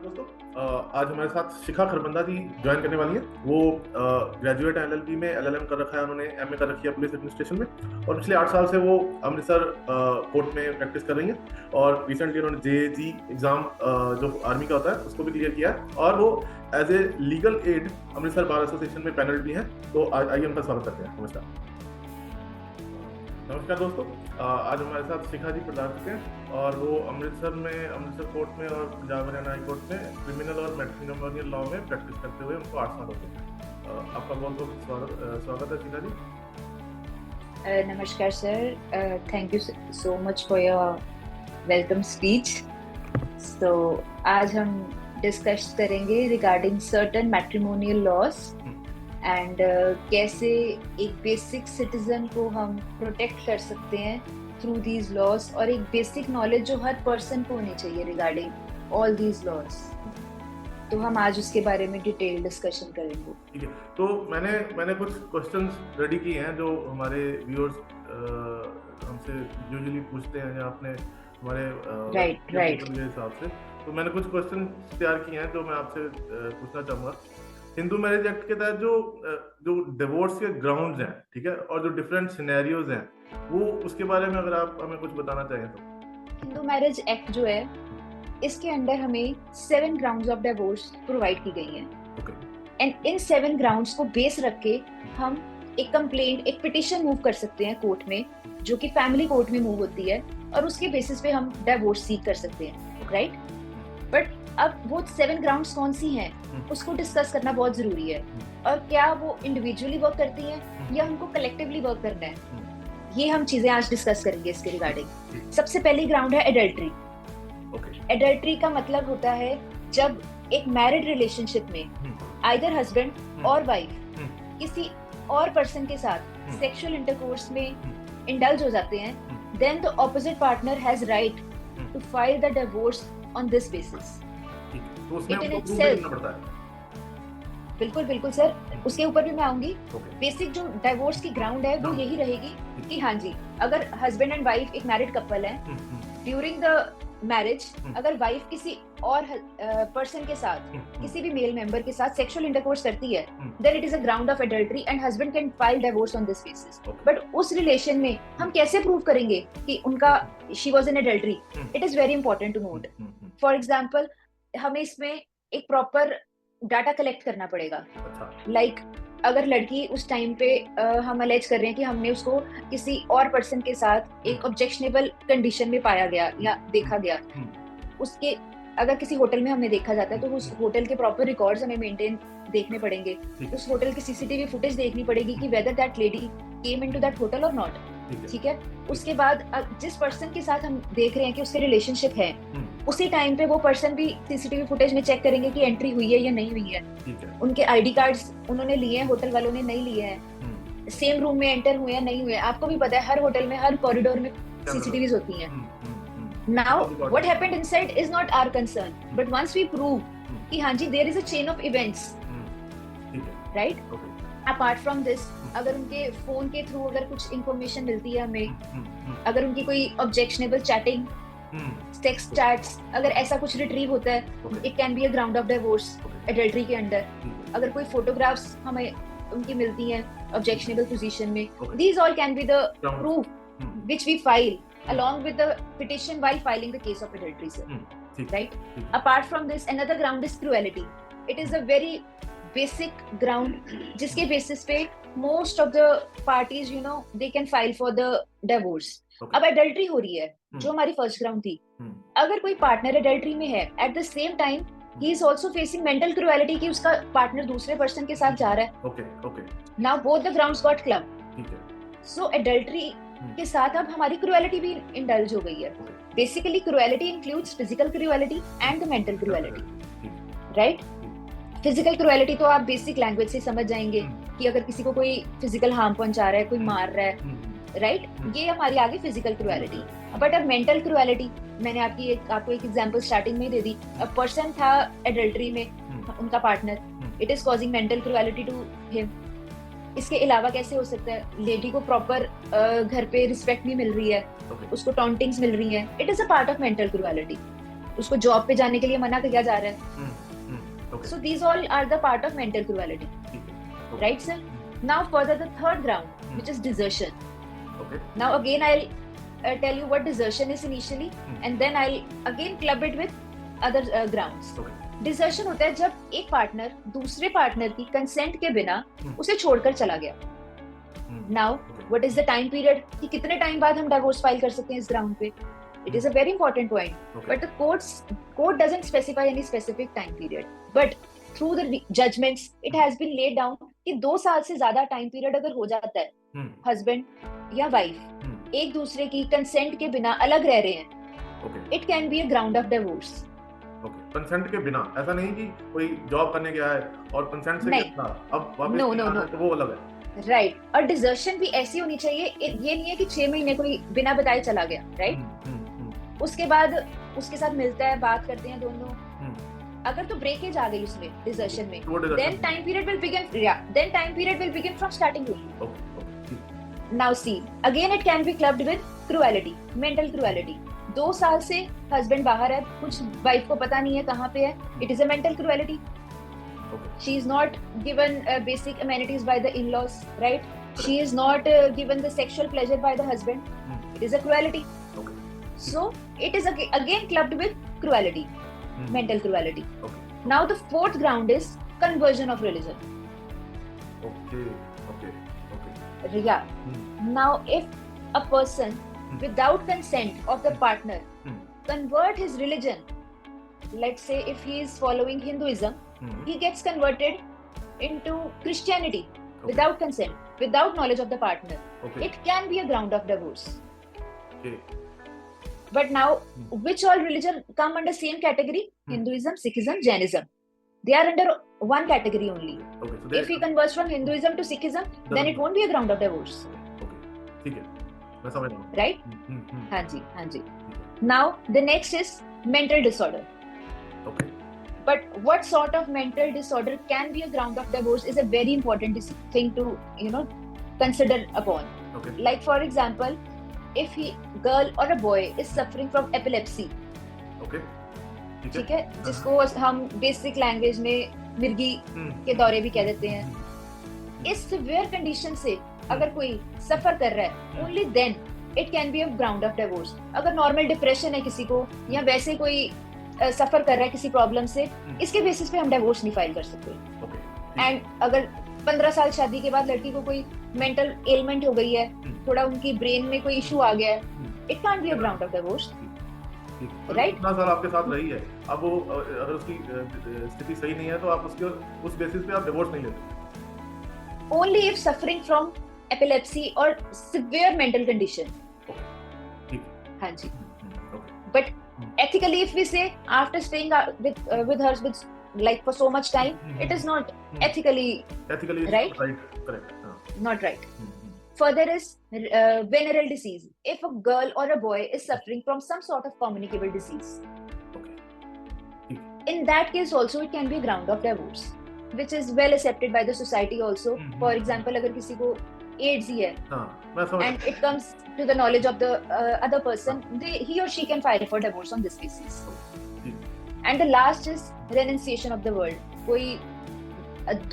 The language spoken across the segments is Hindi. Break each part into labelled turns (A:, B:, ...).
A: दोस्तों। आज हमारे साथ शिखा खरबंदा जी ज्वाइन करने वाली हैं। वो ग्रेजुएट हैं एलएलबी में, एलएलएम कर रखा है उन्होंने, एमए कर रखी है पुलिस एडमिनिस्ट्रेशन में, और पिछले 8 साल से वो अमृतसर कोर्ट में प्रैक्टिस कर रही हैं। और रिसेंटली उन्होंने जेएजी एग्जाम जो आर्मी का होता है उसको भी क्लियर किया है, और वो as a legal aid Amritsar bar association में पैनल भी हैं। तो आइए उनका स्वागत करते हैं। नमस्कार दोस्तों। आज हमारे साथ शिखा जी प्रदान करते हैं, और वो अमृतसर कोर्ट में और पंजाब हरियाणा हाई कोर्ट में क्रिमिनल और मैट्रिमोनियल लॉ में प्रैक्टिस करते हुए उनको 8 साल हो गए हैं। आपका बहुत बहुत स्वागत है शिखा जी।
B: नमस्कार sir, thank you so much for your welcome speech. तो आज हम डिस्कस करेंगे regarding certain matrimonial laws and कैसे एक बेसिक सिटीजन को हम प्रोटेक्ट कर सकते हैं थ्रू दीज लॉज, और एक बेसिक नॉलेज जो हर पर्सन को होनी चाहिए रिगार्डिंग ऑल दीज लॉज। तो हम आज उसके बारे में डिटेल डिस्कशन करेंगे।
A: ठीक है, तो मैंने कुछ क्वेश्चंस रेडी किए हैं जो हमारे व्यूअर्स हमसे यूजुअली पूछते हैं, या अपने हमारे
B: राइट
A: के हिसाब से। तो मैंने कुछ क्वेश्चन तैयार किए हैं जो मैं आपसे पूछना चाहूँगा। हिंदू मैरिज एक्ट के तहत जो डिवोर्स के ग्राउंड्स हैं, ठीक है, और जो डिफरेंट सिनेरियोज हैं, वो उसके बारे में अगर आप हमें कुछ बताना चाहें तो।
B: हिंदू मैरिज एक्ट जो है, इसके अंदर हमें 7 ग्राउंड्स ऑफ डिवोर्स प्रोवाइड की गई हैं। एंड इन 7 ग्राउंड्स को बेस रख के हम एक कंप्लेंट, एक पिटिशन मूव कर सकते हैं कोर्ट में, जो कि फैमिली कोर्ट में मूव होती है, और उसके बेसिस पे हम डिवोर्स सीक कर सकते हैं, राइट। बट अब वो 7 ग्राउंड्स कौन सी हैं, उसको डिस्कस करना बहुत जरूरी है। और क्या वो इंडिविजुअली वर्क करती हैं या हमको कलेक्टिवली वर्क करना है, ये हम चीजें आज डिस्कस करेंगे इसके रिगार्डिंग। सबसे पहली ग्राउंड है एडल्ट्री। एडल्ट्री का मतलब होता है जब एक मैरिड रिलेशनशिप में आइदर हस्बैंड और वाइफ किसी और पर्सन के साथ सेक्सुअल इंटरकोर्स में इंडल्ज हो जाते हैं, then the opposite partner has right to file the divorce on this basis. It in itself, बिल्कुल सर, उसके ऊपर भी मैं आऊंगी। बेसिक जो डिवोर्स की ग्राउंड है वो यही रहेगी कि हाँ जी, अगर हस्बैंड एंड वाइफ एक मैरिड कपल है, ड्यूरिंग द मैरिज अगर वाइफ किसी और पर्सन के साथ, किसी भी मेल मेंबर के साथ सेक्सुअल इंटरकोर्स करती है, then it is a ground of adultery and husband can file divorce on this basis. But उस रिलेशन में हम कैसे प्रूव करेंगे कि उनका she was in adultery? It is very important to note. For example, हमें इसमें एक प्रॉपर डाटा कलेक्ट करना पड़ेगा। लाइक अगर लड़की उस टाइम पे हम अलेज कर रहे हैं कि हमने उसको किसी और पर्सन के साथ एक ऑब्जेक्शनेबल कंडीशन में पाया गया या देखा गया, उसके अगर किसी होटल में हमें देखा जाता है, तो उस होटल के प्रॉपर रिकॉर्ड्स हमें मेंटेन देखने पड़ेंगे। उस होटल की सीसीटीवी फुटेज देखनी पड़ेगी कि whether that lady came into that hotel और नॉट, ठीक है। उसके बाद जिस पर्सन के साथ हम देख रहे हैं कि उसके रिलेशनशिप है, उसी टाइम पे वो पर्सन भी सीसीटीवी फुटेज में चेक करेंगे कि एंट्री हुई है या नहीं हुई है, उनके आईडी कार्ड्स उन्होंने लिए हैं, होटल वालों ने नहीं लिए हैं, सेम रूम में एंटर हुए हैं नहीं हुए। आपको भी पता है हर होटल में, हर कॉरिडोर में सीसीटीवीज होती हैं। Now what happened inside is not our concern, but once we prove कि हाँ जी there is a chain of events, right. Apart from this, अगर उनके फोन के थ्रू अगर कुछ इंफॉर्मेशन मिलती है हमें, अगर उनकी कोई ऑब्जेक्शनेबल चैटिंग, टेक्स्ट चैट्स, अगर ऐसा कुछ रिट्रीव होता है, it can be a ground of divorce adultery के अंडर। अगर कोई फोटोग्राफ्स हमें उनकी मिलती हैं ऑब्जेक्शनेबल पोजीशन में, these all can be the proof which we file along with the petition while filing the case of adultery, sir, right? Apart from this, another ground is cruelty. It is a very basic ground जिसके basis पे most of the parties, you know, they can file for the divorce. अब adultery हो रही है, जो हमारी first ground थी। अगर कोई partner adultery में है, at the same time he is also facing mental cruelty कि उसका partner दूसरे person के साथ जा रहा है। Now both the grounds got clubbed. So adultery के साथ अब हमारी क्रुएलिटी भी इंडल्ज हो गई है। Basically cruelty includes physical cruelty and the mental cruelty, right. Physical cruelty तो आप बेसिक लैंग्वेज से समझ जाएंगे कि अगर किसी को कोई फिजिकल हार्म पहुंचा रहा है, कोई मार रहा है, राइट, ये हमारी आगे फिजिकल क्रुएलिटी। बट अब मेंटल क्रुएलिटी, मैंने आपको एक एग्जांपल स्टार्टिंग में दे दी। अ पर्सन था एडल्ट्री में, उनका partner, it is causing mental cruelty to him. इसके अलावा कैसे हो सकता है, लेडी को प्रॉपर घर पे रिस्पेक्ट नहीं मिल रही है, उसको टॉन्टिंग्स मिल रही है, it is a part of mental cruelty. उसको जॉब पे जाने के लिए मना किया जा रहा है. So these all are the part of mental cruelty. Right, sir? Now further the third ground, which is desertion.
A: Okay.
B: Now again I'll tell you what desertion is initially, and then I'll again club it with other grounds.
A: Okay.
B: Desertion होता है जब एक पार्टनर दूसरे पार्टनर की कंसेंट के बिना उसे छोड़कर चला गया. Now what is the time period कि कितने टाइम बाद हम डिवोर्स फाइल कर सकते हैं इस ग्राउंड पे? It is a very important point.
A: Okay.
B: But the court doesn't specify any specific time period. But through the judgments, it has been laid down कि 2 साल से ज्यादा टाइम पीरियड अगर हो जाता है, हस्बैंड या वाइफ एक दूसरे की कंसेंट के बिना अलग रह रहे हैं, it can be a ground of divorce.
A: Consent के बिना, ऐसा नहीं कि कोई जॉब करने गया है और कंसेंट से
B: नहीं.
A: अब वापस तो वो अलग है.
B: राइट. और डिजर्शन भी ऐसी होनी चाहिए, ये नहीं है कि 6 महीने कोई बिना बताए चला गया. राइट. उसके बाद उसके साथ मिलता है, बात करते हैं दोनों. अगर तो ब्रेकेज आ गई उसमें डिजर्शन में, then time period will begin. Yeah, then time period will begin from starting only. Now see, again it can be clubbed with cruelty, mental cruelty. 2 साल से हस्बैंड बाहर है, कुछ वाइफ को पता नहीं है कहाँ पे है. It is a mental cruelty. She is not given basic amenities by the in-laws, right? She is not given the sexual pleasure by the husband. It is a cruelty. So it is again clubbed with cruelty, mental cruelty. Now the fourth ground is conversion of religion.
A: Okay.
B: Yeah. Now if a person without consent of the partner convert his religion, let's say if he is following Hinduism, he gets converted into Christianity without consent, without knowledge of the partner. It can be a ground of divorce. But now, which all religion come under same category? Hinduism, Sikhism, Jainism. They are under one category only. So if he converts from Hinduism to Sikhism, then it won't be a ground of divorce.
A: ठीक है, मैं समझ रहा हूँ.
B: Right? हाँ जी, हाँ जी. Now the next is mental disorder. But what sort of mental disorder can be a ground of divorce is a very important thing to consider upon. Like for example, if girl or a boy is suffering from epilepsy, ठीक है, जिसको हम बेसिक लैंग्वेज में मिर्गी के दौरे भी कह देते हैं. इस सिवियर कंडीशन से अगर कोई सफर कर रहा है, only then it can be a ground of divorce. अगर नॉर्मल डिप्रेशन है किसी को या वैसे कोई सफर कर रहा है किसी प्रॉब्लम से, इसके बेसिस पे हम डिवोर्स नहीं फाइल कर सकते. एंड अगर 15 साल शादी के बाद लड़की को कोई मेंटल एलिमेंट हो गई है, थोड़ा उनकी ब्रेन में कोई इशू आ गया है, it can't be a ground of divorce. Right.
A: इतना साल आपके साथ रही है, अब वो अगर उसकी स्थिति सही नहीं है तो आप उसके उस बेसिस पे आप डिवोर्स नहीं लेते.
B: Only if suffering from epilepsy और सिवियर मेंटल कंडीशन. हाँ जी. But ethically if we say after staying with her with like for so much time, it is not ethically right.
A: Correct.
B: Not right. Further is venereal disease. If a girl or a boy is suffering from some sort of communicable disease, in that case also it can be a ground of divorce, which is well accepted by the society also. For example, अगर किसी को AIDS ही है, and it comes to the knowledge of the other person, he or she can file for divorce on this basis. And the last is renunciation of the world. कोई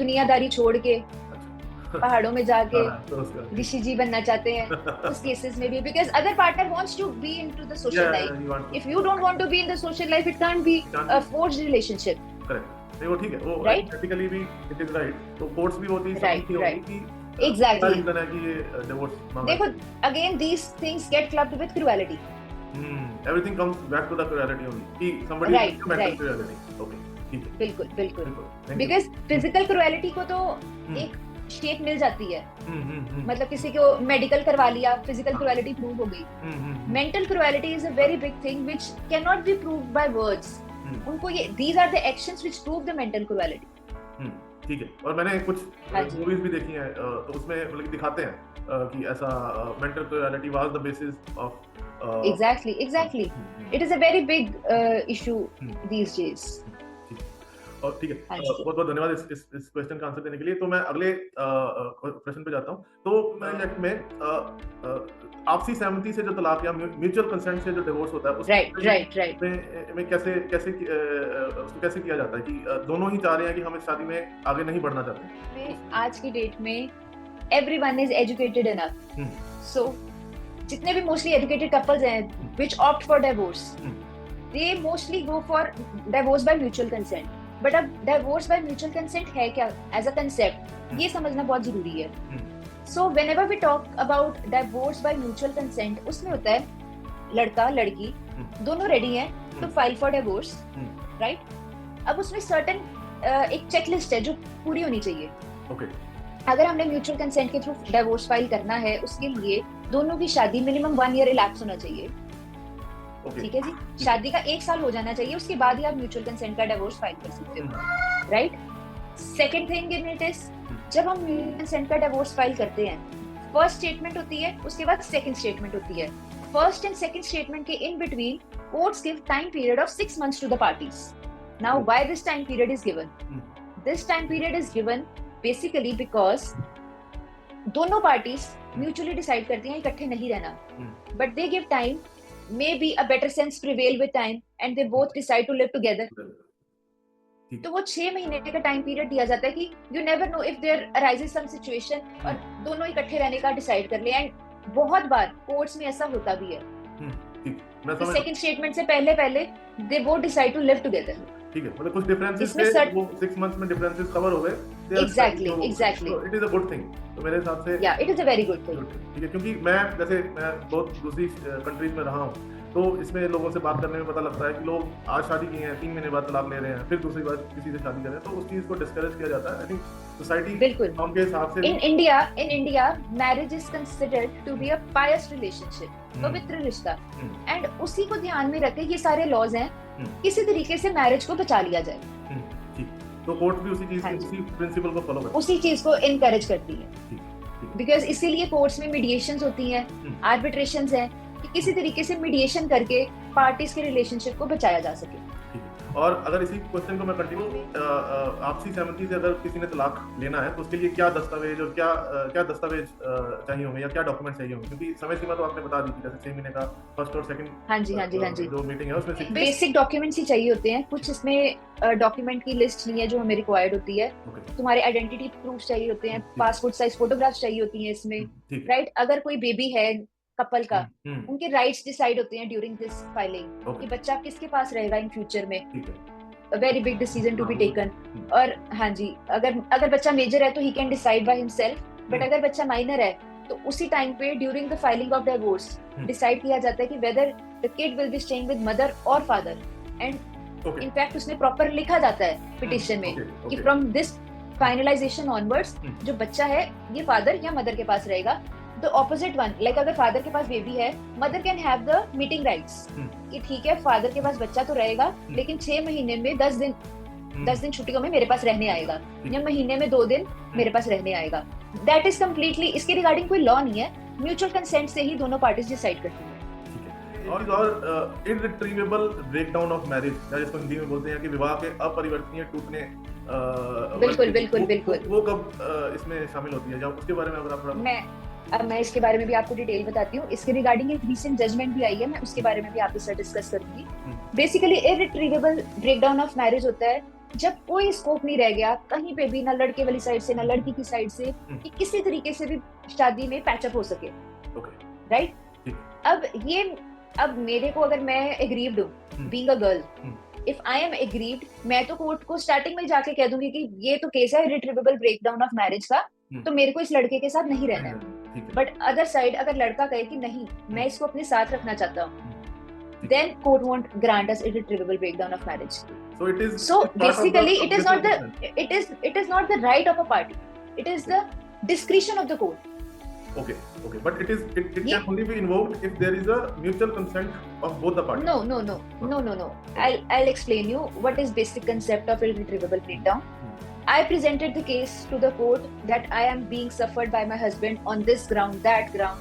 B: दुनियादारी छोड़ के पहाड़ों में जाके ऋषि जी बनना चाहते हैं, उस केसेस में भी, because other partner wants to be into the social life. If you don't want to be in the social life, it can't be a forced relationship.
A: Correct. नहीं, वो ठीक है, वो ethically भी it is right. तो courts भी होती है.
B: Exactly.
A: देखो,
B: again these things get clubbed with cruelty.
A: Everything comes back to the cruelty only. कि somebody is mental cruelty. Okay, ठीक है.
B: बिल्कुल. Because physical cruelty को तो एक शेप मिल जाती है. मतलब किसी को मेडिकल करवा लिया, फिजिकल क्रुएलिटी प्रूव हो गई. Mental cruelty is a very big thing which can not be proved by words. उनको ये these are the actions which prove the mental cruelty.
A: ठीक है. और मैंने कुछ मूवीज भी देखी हैं, तो उसमें मतलब दिखाते हैं कि ऐसा mental cruelty was the basis of
B: exactly. It is a very big issue these days.
A: और ठीक है, बहुत बहुत धन्यवाद इस क्वेश्चन का आंसर देने के लिए। तो मैं अगले प्रश्न पे जाता हूँ। तो प्रोजेक्ट में आपसी सहमति से जो तलाक या म्यूचुअल कंसेंट से जो डिवोर्स होता है
B: राइट
A: में कैसे उसको कैसे किया जाता है कि दोनों ही चाह रहे हैं कि हम इस शादी में आगे नहीं बढ़ना चाहते?
B: आज की डेट में everyone is educated enough, so जितने भी मोस्टली एजुकेटेड कपल्स हैं which opt for divorce, they mostly go for divorce by mutual consent. But अब divorce by mutual consent है क्या as a concept, ये समझना बहुत जरूरी है. So whenever we talk about divorce by mutual consent, उसमें होता है लड़का लड़की दोनों रेडी हैं तो फाइल फॉर डिवोर्स, राइट? अब उसमें सर्टेन एक चेकलिस्ट है जो पूरी होनी चाहिए.
A: Okay.
B: अगर हमने म्यूचुअल कंसेंट के थ्रू डिवोर्स फाइल करना है, उसके लिए दोनों की शादी मिनिमम 1 year इलैप्स होना चाहिए. ठीक है जी, शादी का 1 साल हो जाना चाहिए, उसके बाद ही आप म्यूचुअल कंसेंट का डिवोर्स फाइल कर सकते हो, right? Second thing in it is, जब हम म्यूचुअल कंसेंट का डिवोर्स फाइल करते हैं, फर्स्ट स्टेटमेंट होती है, उसके बाद सेकंड स्टेटमेंट होती है. फर्स्ट एंड सेकंड स्टेटमेंट के in between courts give time period of 6 months to the parties. Now why this time period is given? This time period is given basically because दोनों पार्टीज म्यूचुअली डिसाइड करती हैं इकट्ठे नहीं रहना, but they give time, maybe a better sense prevail with time and they both decide to live together. तो वो 6 महीने का टाइम पीरियड दिया जाता है कि you never know if there arises some situation और दोनों इकट्ठे रहने का डिसाइड कर ले. एंड बहुत बार कोर्ट्स में ऐसा होता भी है. सेकंड स्टेटमेंट से पहले they both decide to live together.
A: ठीक है, मतलब कुछ डिफरेंसेस थे, वो 6 months में डिफरेंसेस कवर हो गए.
B: Exactly
A: it is a good thing. तो मेरे हिसाब से
B: या it is a very good thing.
A: ठीक है, क्योंकि मैं बहुत दूसरी कंट्रीज में रहा हूँ, तो इसमें लोगों से बात करने में पता लगता है कि लोग आज शादी की हैं, 3 महीने बाद तलाक ले रहे हैं, फिर दूसरी बार किसी से शादी कर रहे हैं, तो उस चीज को डिस्करेज किया जाता है. आई थिंक सोसाइटी
B: बिल्कुल
A: के हिसाब से
B: in India marriage is considered to be a pious relationship, पवित्र रिश्ता. एंड उसी को ध्यान में रख के ये सारे लॉज हैं, किसी तरीके से मैरिज को बचा लिया जाए.
A: तो कोर्ट भी उसी प्रिंसिपल को फॉलो करती है,
B: उसी चीज को इनकरेज करती है. बिकॉज इसीलिए कोर्ट्स में मीडिएशंस होती हैं, आर्बिट्रेशंस हैं, कि किसी तरीके से मीडिएशन करके पार्टीज के रिलेशनशिप को बचाया जा सके.
A: और अगर इसी क्वेश्चन को मैं कंटिन्यू, आपसी सहमति से अगर किसी ने तलाक लेना है तो उसके लिए क्या दस्तावेज और क्या दस्तावेज चाहिए होंगे या क्या डॉक्यूमेंट चाहिए होंगे? क्योंकि समय सीमा तो आपने बता दी थी, जैसे 6 महीने का फर्स्ट और सेकंड.
B: हाँ जी
A: जो मीटिंग है उसमें
B: बेसिक डॉक्यूमेंट्स ही चाहिए होते हैं. कुछ इसमें डॉक्यूमेंट की लिस्ट नहीं है जो हमें रिक्वायर्ड होती है. तुम्हारे आइडेंटिटी प्रूफ चाहिए होते हैं, पासपोर्ट साइज फोटोग्राफ्स चाहिए होती हैं इसमें, राइट? अगर कोई बेबी है कपल का, उनके राइट्स डिसाइड होते हैं ड्यूरिंग दिस फाइलिंग कि बच्चा किसके पास रहेगा इन फ्यूचर में. A very big decision to be taken. और हाँ जी, अगर बच्चा मेजर है तो he can decide by himself, but अगर बच्चा माइनर है तो उसी टाइम पे during the filing of divorce decide किया जाता है कि whether the kid will be staying with mother or father. And in fact उसमें प्रॉपर लिखा जाता है पिटिशन में कि from this finalization onwards जो बच्चा है ये फादर या मदर के पास रहेगा. The opposite one, like अगर फादर के पास बेबी है, mother can have the meeting rights कि ठीक है फादर के पास बच्चा तो रहेगा, लेकिन 6 महीने में 10 दिन छुट्टियों में मेरे पास रहने आएगा, या महीने में 2 दिन मेरे पास रहने आएगा. दैट इज कम्प्लीटली, इसके रिगार्डिंग कोई लॉ नहीं है, म्यूचुअल कंसेंट से ही दोनों पार्टीज डिसाइड करती हैं.
A: और इररिट्रीवेबल ब्रेकडाउन ऑफ मैरिज, जिसको हिंदी में बोलते हैं कि विवाह के अपरिवर्तनीय टूटने,
B: बिल्कुल
A: वो कब इसमें शामिल होती है? जब उसके बारे में अगर आप
B: मैं इसके बारे में भी आपको डिटेल बताती हूँ. इसके रिगार्डिंग एक रीसेंट जजमेंट भी आई है, मैं उसके बारे में भी आपके साथ डिस्कस करूंगी. बेसिकली इररिट्रीवेबल ब्रेकडाउन ऑफ मैरिज होता है जब कोई स्कोप नहीं रह गया कहीं पे भी, ना लड़के वाली साइड से ना लड़की की साइड से, कि किसी तरीके से भी शादी में पैचअप हो सके, राइट? अब मेरे को, अगर मैं एग्रीव्ड हूँ being a girl, if I am aggrieved, मैं तो कोर्ट को स्टार्टिंग में जाके कह दूंगी कि ये तो केस है इररिट्रीवेबल ब्रेकडाउन ऑफ मैरिज का, तो मेरे को इस लड़के के साथ नहीं रहना है. बट अदर साइड अगर लड़का कहे कि नहीं मैं इसको अपने साथ रखना चाहता हूँ, then court won't grant us irretrievable breakdown of marriage. So basically it is not the right of a party, it is the discretion of the court.
A: Okay, but it can only be invoked if there is a mutual consent of both the parties.
B: No. I'll explain you what is basic concept of irretrievable breakdown. I presented the case to the court that I am being suffered by my husband on this ground, that ground.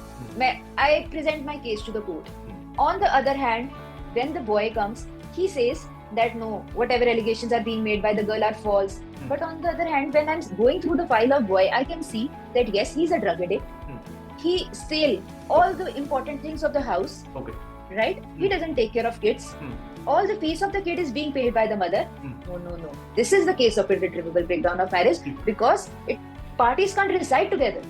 B: I present my case to the court. On the other hand, when the boy comes, he says that no, whatever allegations are being made by the girl are false. But on the other hand, when I'm going through the file of boy, I can see that yes, he's a drug addict. He steal all the important things of the house.
A: Okay.
B: Right? He doesn't take care of kids. All the fees of the kid is being paid by the mother. No. This is the case of irretrievable breakdown of marriage because parties can't reside together.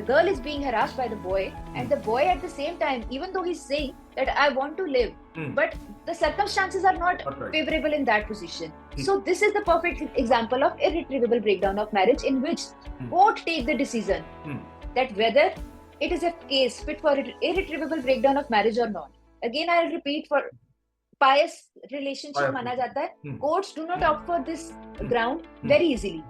B: Girl is being harassed by the boy, and the boy at the same time, even though he's saying that I want to live, but the circumstances are not favorable in that position. So this is the perfect example of irretrievable breakdown of marriage, in which court take the decision that whether it is a case fit for irretrievable breakdown of marriage or not. Again, I'll repeat, for pious relationship माना जाता है. Courts do not opt for this ground very easily.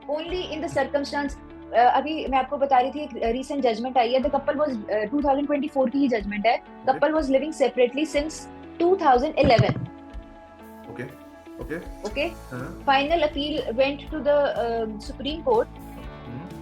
B: Only in the circumstance. अभी मैं आपको बता रही थी, एक recent judgment आई है. The couple was 2024 की ही judgment है. Couple was living separately since 2011. Okay. Final appeal went to the Supreme Court,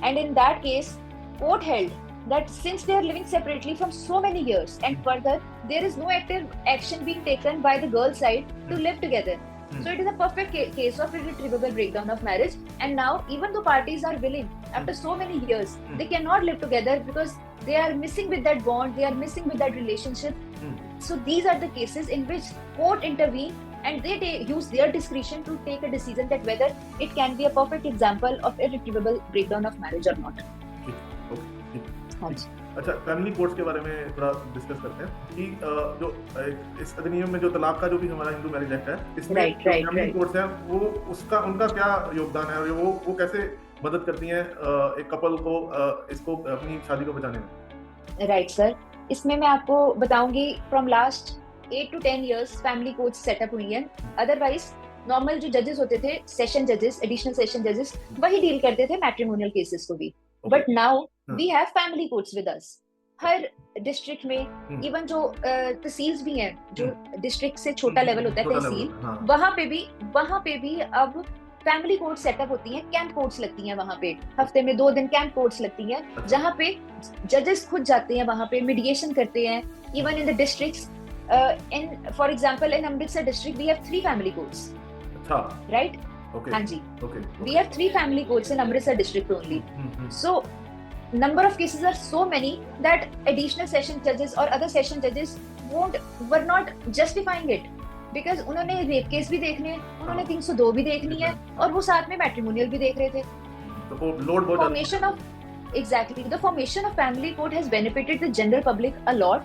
B: and in that case, court held that since they are living separately from so many years, and further there is no active action being taken by the girl side to live together. So it is a perfect case of irretrievable breakdown of marriage. And now, even though parties are willing, after so many years, they cannot live together because they are missing with that bond, they are missing with that relationship. So these are the cases in which court intervene, and they use their discretion to take a decision that whether it can be a perfect example of irretrievable breakdown of marriage or not.
A: अच्छा, फैमिली कोर्ट्स के बारे में थोड़ा डिस्कस करते हैं कि जो इस अधिनियम में जो तलाक का जो भी हमारा हिंदू मैरिज एक्ट है, इसमें फैमिली कोर्ट्स हैं, वो उनका क्या योगदान है और वो कैसे मदद करती हैं एक कपल को इसको अपनी शादी को बचाने में?
B: राइट सर, इसमें मैं आपको बताऊंगी from last 8 to 10 years family courts setup हुई हैं. अदरवाइज नॉर्मल जो जजेस होते थे, सेशन जजेस, एडिशनल सेशन जजेस, वही डील करते थे मैट्रिमोनियल केसेस को भी. But now we have family courts with us. हर डिस्ट्रिक्ट में, इवन जो तहसील्स भी हैं, जो डिस्ट्रिक्ट से छोटा लेवल होता है तहसील, वहाँ पे भी अब फैमिली कोर्ट सेटअप होती हैं. कैंप कोर्ट्स लगती हैं वहाँ पे, हफ्ते में 2 दिन कैंप कोर्ट्स लगती हैं, जहाँ पे जजेस खुद जाते हैं, वहाँ पे मीडिएशन करते हैं. Even in the districts, in for example in Amritsar district we have 3 family courts. Right? हाँ जी, we have 3 family courts in Amritsar district only. So number of cases are so many that additional session judges or other session judges were not justifying it, because उन्होंने रेप केस भी देखने हैं, उन्होंने 302 भी देखनी है, और वो साथ में मैट्रिमोनियल भी देख रहे थे. The formation of family court has benefited the general public a lot.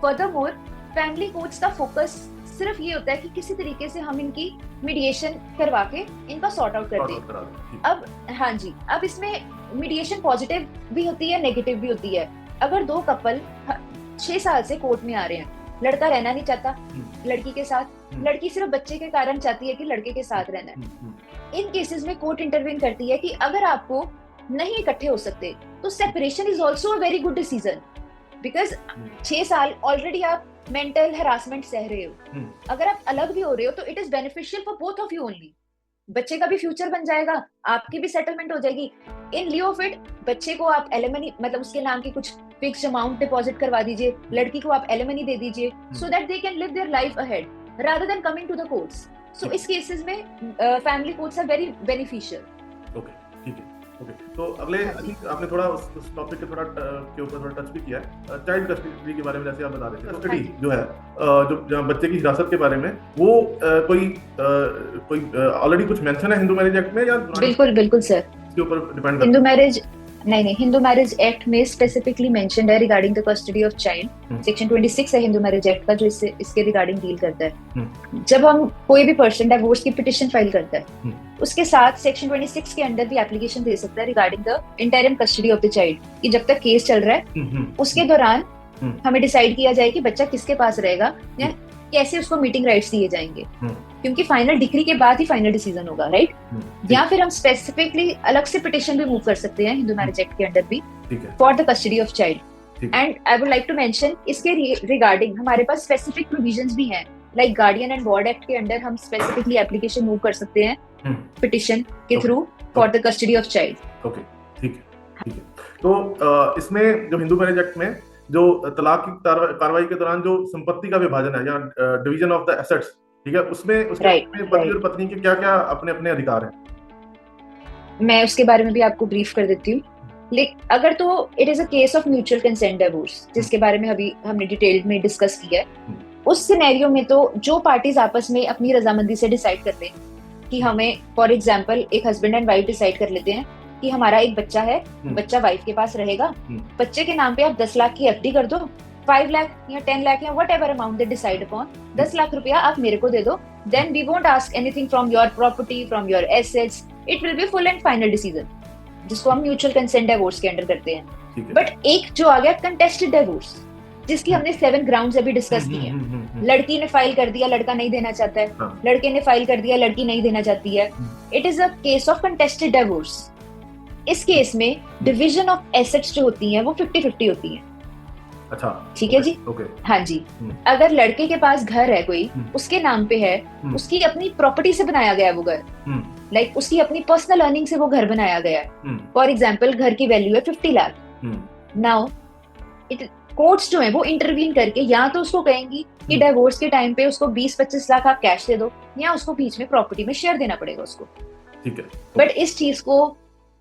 B: Furthermore, family courts का फोकस सिर्फ ये होता है कि किसी तरीके से हम इनकी मीडिएशन करवा के इनका सॉर्ट आउट कर दें. अब हाँ जी, अब इसमें मीडिएशन पॉजिटिव भी होती है, नेगेटिव भी होती है. अगर 2 कपल 6 साल से कोर्ट में आ रहे हैं, लड़का रहना नहीं चाहता लड़की के साथ, लड़की सिर्फ बच्चे के कारण चाहती है कि लड़के के साथ रहना है, इन केसेस में कोर्ट इंटरवीन करती है कि अगर आपको नहीं इकट्ठे हो सकते तो separation is also a very good decision, because 6 साल ऑलरेडी आप मेंटल हैरासमेंट सह रहे हो. अगर आप अलग भी हो रहे हो तो it is beneficial for both of you only. बच्चे का भी फ्यूचर बन जाएगा, आपकी भी सेटलमेंट हो जाएगी. इन लिeu ऑफ इट, बच्चे को आप एलिमनी, मतलब उसके नाम की कुछ फिक्स्ड अमाउंट डिपॉजिट करवा दीजिए, लड़की को आप एलिमनी दे दीजिए, so that they can live their life ahead rather than coming to the courts. So इस केसेस में family courts are very beneficial.
A: Okay, ठीक है. ओके, तो अगले आपने थोड़ा उस टॉपिक के ऊपर थोड़ा टच भी किया है, चाइल्ड कस्टडी के बारे में. जैसे आप बता रहे थे, कस्टडी जो है, जो बच्चे की हिरासत के बारे में, वो कोई ऑलरेडी कुछ मेंशन है हिंदू मैरिज एक्ट में, या
B: बिल्कुल सर,
A: इसके ऊपर डिपेंड
B: हिंदू मैरिज नहीं, हिंदू मैरिज एक्ट में स्पेसिफिकली मेंशन्ड है regarding the custody of child. Section 26 है हिंदू मैरिज एक्ट का, जो इसके रिगार्डिंग डील करता है. जब हम कोई भी पर्सन डिवोर्स की पिटिशन फाइल करता है, उसके साथ सेक्शन 26 के अंडर भी एप्लीकेशन दे सकता है regarding the interim custody of the child, कि जब तक केस चल रहा है उसके दौरान हमें डिसाइड किया जाए कि बच्चा किसके पास रहेगा, या कैसे उसको मीटिंग राइट्स दिए जाएंगे, क्योंकि फाइनल डिक्री के बाद ही फाइनल डिसीजन होगा. राइट? या फिर हम स्पेसिफिकली अलग से पिटिशन भी मूव कर सकते हैं हिंदू मैरिज एक्ट के अंडर भी for the custody of child. And I would like to mention, इसके रिगार्डिंग हमारे पास स्पेसिफिक प्रोविजंस भी हैं, like guardian and ward act के अंडर हम स्पेसिफिकली एप्लीकेशन मूव कर सकते हैं पिटिशन के through for the custody of child.
A: Okay, ठीक है. तो इसमें जो हिंदू मैरिज एक्ट में जो तलाक की कार्रवाई के दौरान जो संपत्ति का विभाजन है या डिवीजन ऑफ द एसेट्स, ठीक है, उसमें उसके में पति और पत्नी के क्या क्या अपने अपने अधिकार हैं?
B: मैं उसके बारे में भी आपको ब्रीफ कर देती हूँ। लेकिन अगर तो it is a case of mutual consent divorce, जिसके बारे में अभी हमने डिटेल में डिस्कस किया है, उस सिनेरियो में तो जो पार्टीज आपस में अपनी रजामंदी से डिसाइड कर लें कि हमें, फॉर एग्जांपल एक हस्बैंड एंड वाइफ डिसाइड कर लेते हैं कि हमारा एक बच्चा है, बच्चा वाइफ के पास रहेगा, बच्चे के नाम पे आप 10 लाख की एफडी कर दो, 5 लाख या 10 लाख या whatever amount they decide upon, 10 lakh रुपया आप मेरे को दे दो, then we won't ask anything from your property, from your assets, it will be full and final decision, जिसको हम म्यूचुअल कंसेंट डिवोर्स के अंडर करते हैं। बट एक जो आ गया कंटेस्टेड डिवोर्स, जिसकी हमने 7 ग्राउंड्स अभी डिस्कस किए हैं, लड़की ने फाइल कर दिया, लड़का नहीं देना चाहता है, लड़के ने फाइल कर दिया, लड़की नहीं देना चाहती है, it is a case of contested divorce. इस केस में डिवीजन ऑफ एसेट्स जो होती हैं वो 50-50 होती हैं।
A: अच्छा,
B: ठीक है जी, हाँ जी। अगर लड़के के पास घर है कोई, उसके नाम पे है, उसकी अपनी प्रॉपर्टी से बनाया गया वो घर, लाइक उसकी अपनी पर्सनल अर्निंग से वो घर बनाया गया है, फॉर एग्जाम्पल घर की वैल्यू है 50 लाख। नाउ कोर्ट्स जो है वो इंटरवीन करके या तो उसको कहेंगी कि डिवोर्स के टाइम पे उसको 20-25 लाख आप कैश दे दो, या उसको बीच में प्रॉपर्टी में शेयर देना पड़ेगा उसको।
A: ठीक है,
B: बट इस चीज को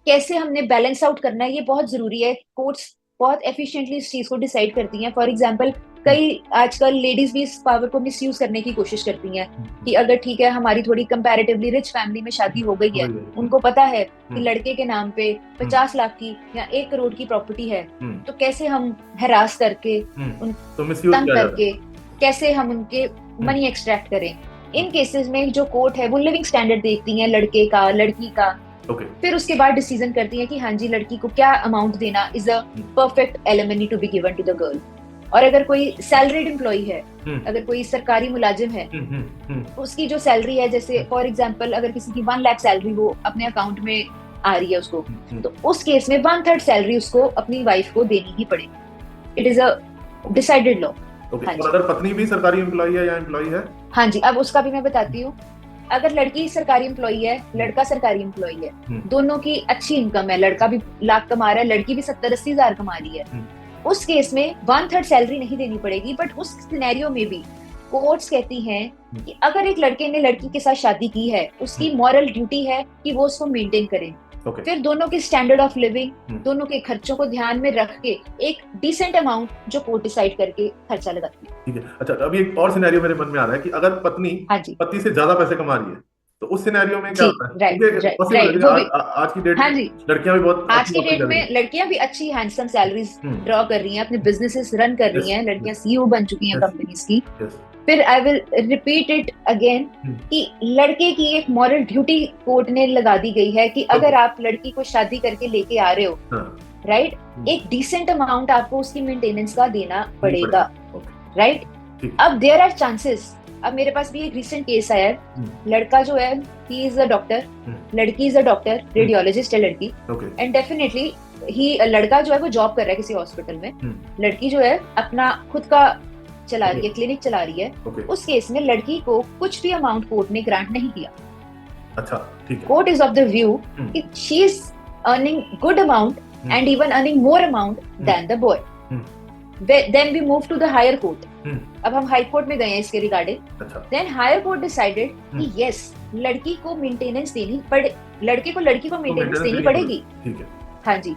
B: कैसे हमने बैलेंस आउट करना है, ये बहुत जरूरी है। कोर्ट्स बहुत एफिशिएंटली इस चीज को डिसाइड करती हैं। फॉर एग्जांपल कई आजकल लेडीज भी इस पावर को मिसयूज करने की कोशिश करती हैं कि अगर ठीक है हमारी थोड़ी कंपैरेटिवली रिच फैमिली में शादी हो गई है, उनको पता है कि लड़के के नाम पे 50 लाख की या 1 करोड़ की प्रॉपर्टी है, तो कैसे हम हरास करके तंग करके कैसे हम उनके मनी एक्सट्रैक्ट करें। इन केसेस में जो कोर्ट है वो लिविंग स्टैंडर्ड देखती है लड़के का, लड़की का, फिर उसके बाद डिसीजन करती है कि हाँ जी लड़की को क्या अमाउंट देना is a perfect element to be given to the girl. और अगर कोई सैलरीड एम्प्लॉई है, अगर कोई सरकारी मुलाजिम है, उसकी जो सैलरी है, जैसे फॉर एग्जांपल अगर किसी की 1 लाख सैलरी वो अपने अकाउंट में आ रही है उसको, तो उस केस में 1/3 सैलरी उसको अपनी वाइफ को देनी ही पड़ेगी। It is a decided law.
A: अगर पत्नी भी सरकारी एम्प्लॉई है या एम्प्लॉई है,
B: हाँ जी, अब उसका भी मैं बताती हूँ। अगर लड़की सरकारी एम्प्लॉई है, लड़का सरकारी एम्प्लॉई है, दोनों की अच्छी इनकम है, लड़का भी लाख कमा रहा है, लड़की भी 70-80 हजार कमा रही है, उस केस में 1/3 सैलरी नहीं देनी पड़ेगी। बट उस सिनेरियो में भी कोर्ट्स कहती हैं कि अगर एक लड़के ने लड़की के साथ शादी की है, उसकी मॉरल ड्यूटी है कि वो उसको मेंटेन करें। फिर दोनों के स्टैंडर्ड ऑफ लिविंग, दोनों के खर्चों को ध्यान में रख के एक डिसेंट अमाउंट जो कोर्ट डिसाइड करके खर्चा लगाती है।
A: ठीक है, अच्छा अभी एक और सिनेरियो मेरे मन में आ रहा है कि अगर पत्नी पति से ज्यादा पैसे कमा रही है, तो उस सिनेरियो में क्या होता है? आज की डेट में लड़कियां भी बहुत,
B: आज की डेट में लड़कियां भी अच्छी हैंडसम सैलरीज ड्रॉ कर रही हैं, अपने बिजनेसेस रन कर रही हैं, लड़कियां सीईओ बन चुकी हैं कंपनीज की। फिर I will repeat it again कि लड़के की एक मॉरल ड्यूटी कोर्ट ने लगा दी गई है कि अगर आप लड़की को शादी करके लेके आ रहे हो, राइट, एक डिसेंट अमाउंट आपको उसकी मेंटेनेंस का देना पड़ेगा, राइट। अब देयर आर चांसेस, अब मेरे पास भी एक रिसेंट केस आया है, लड़का जो है ही इज अ डॉक्टर, लड़की इज अ डॉक्टर, रेडियोलॉजिस्ट है लड़की, एंड डेफिनेटली ही लड़का जो है वो जॉब कर रहा है किसी हॉस्पिटल में, लड़की जो है अपना खुद का चला रही है, क्लिनिक चला रही है। उस केस में लड़की को कुछ भी अमाउंट कोर्ट ने ग्रांट नहीं किया।
A: अच्छा, ठीक है।
B: Court is of the view कि she is earning good amount and even earning more amount than the boy. Then we move to the higher court. अब हम हाई कोर्ट में गए हैं इसके regarding. Then higher court decided कि यस, लड़की को मेंटेनेंस देनी पड़े, लड़के को लड़की को मेंटेनेंस देनी पड़ेगी। हाँ जी,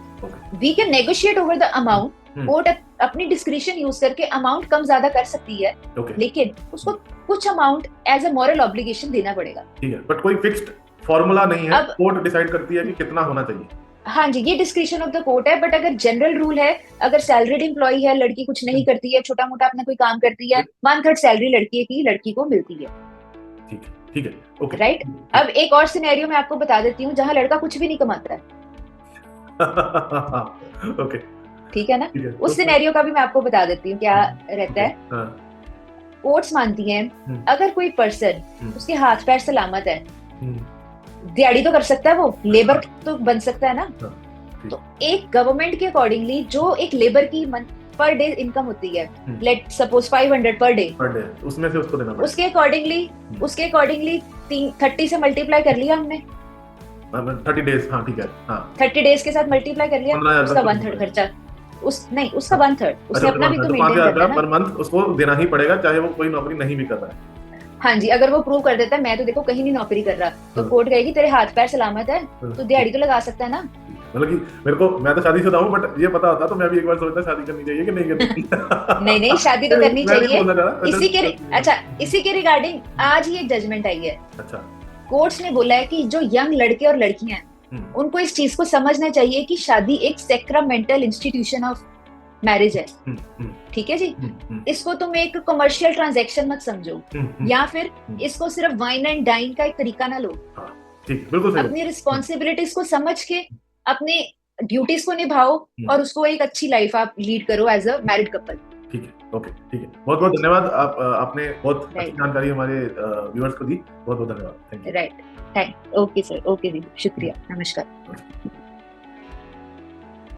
B: we can negotiate over the amount. Court अपनी डिस्क्रिशन यूज करके अमाउंट कम ज्यादा कर सकती है, लेकिन उसको कुछ amount as a moral obligation देना पड़ेगा।
A: ठीक है, बट कोई फिक्स्ड फॉर्मूला नहीं है, कोर्ट डिसाइड करती है कि कितना होना चाहिए।
B: हाँ जी, ये डिस्क्रिशन ऑफ द कोर्ट है। बट अगर जनरल रूल है, अगर सैलरीड एम्प्लॉई है, लड़की कुछ नहीं करती है, छोटा मोटा अपना कोई काम करती है, 1/3 सैलरी लड़की की लड़की को मिलती है।
A: ठीक है, ओके,
B: राइट। अब एक और सिनेरियो मैं आपको बता देती हूँ जहाँ लड़का कुछ भी नहीं कमाता है।
A: ओके,
B: ठीक है ना, उस सिनेरियो का भी मैं आपको बता देती हूँ क्या रहता है। कोर्ट्स मानती हैं अगर कोई पर्सन उसके हाथ पैर सलामत है, दिहाड़ी तो कर सकता है, वो लेबर तो बन सकता है ना, तो एक गवर्नमेंट के अकॉर्डिंगली जो एक लेबर की पर डे इनकम होती है, लेट सपोज 500 पर डे,
A: उसमें से उसको देना पड़ेगा।
B: उसके अकॉर्डिंगली 30 से मल्टीप्लाई कर लिया हमने,
A: 30 डेज, हाँ ठीक है, हाँ
B: 30 डेज के साथ मल्टीप्लाई कर लिया, उसका 1/3 खर्चा नहीं, उसका 1/3 उसने अपना भी तो मेंटेन
A: 5,000
B: करना है
A: पर
B: ना।
A: मंथ उसको देना ही पड़ेगा, चाहे वो कोई नौकरी नहीं भी कर रहा है।
B: हाँ जी, अगर वो प्रूव कर देता है मैं तो देखो कहीं नहीं नौकरी कर रहा, तो कोर्ट कहेगी तेरे हाथ पैर सलामत है, तो दिहाड़ी तो लगा सकता है ना।
A: मतलब कि मेरे को, मैं तो शादीशुदा हूँ, बट ये पता होता तो मैं भी एक बार सोचता शादी करनी चाहिए कि नहीं करनी चाहिए।
B: नहीं नहीं, शादी तो करनी
A: मैं नहीं
B: चाहिए।
A: बोलना चाह रहा,
B: इसी के अच्छा, इसी के रिगार्डिंग आज ही एक जजमेंट आई है।
A: अच्छा।
B: कोर्ट्स ने बोला है कि जो यंग लड़के और लड़कियां हैं उनको इस चीज को समझना चाहिए कि शादी एक सेक्रामेंटल इंस्टीट्यूशन ऑफ मैरिज है। ठीक है जी, इसको तुम एक कमर्शियल ट्रांजैक्शन मत समझो, या फिर इसको सिर्फ वाइन एंड डाइन का एक तरीका ना लो।
A: ठीक, बिल्कुल सही।
B: अपनी रिस्पॉन्सिबिलिटीज को समझ के अपने ड्यूटीज को निभाओ और उसको एक अच्छी लाइफ आप लीड करो एज अ मैरिड कपल।
A: ठीक है, ओके, ठीक है, बहुत बहुत धन्यवाद। आपने बहुत अच्छी जानकारी हमारे व्यूअर्स को दी, बहुत बहुत धन्यवाद।
B: Right, thank, okay sir, okay जी, शुक्रिया, नमस्कार।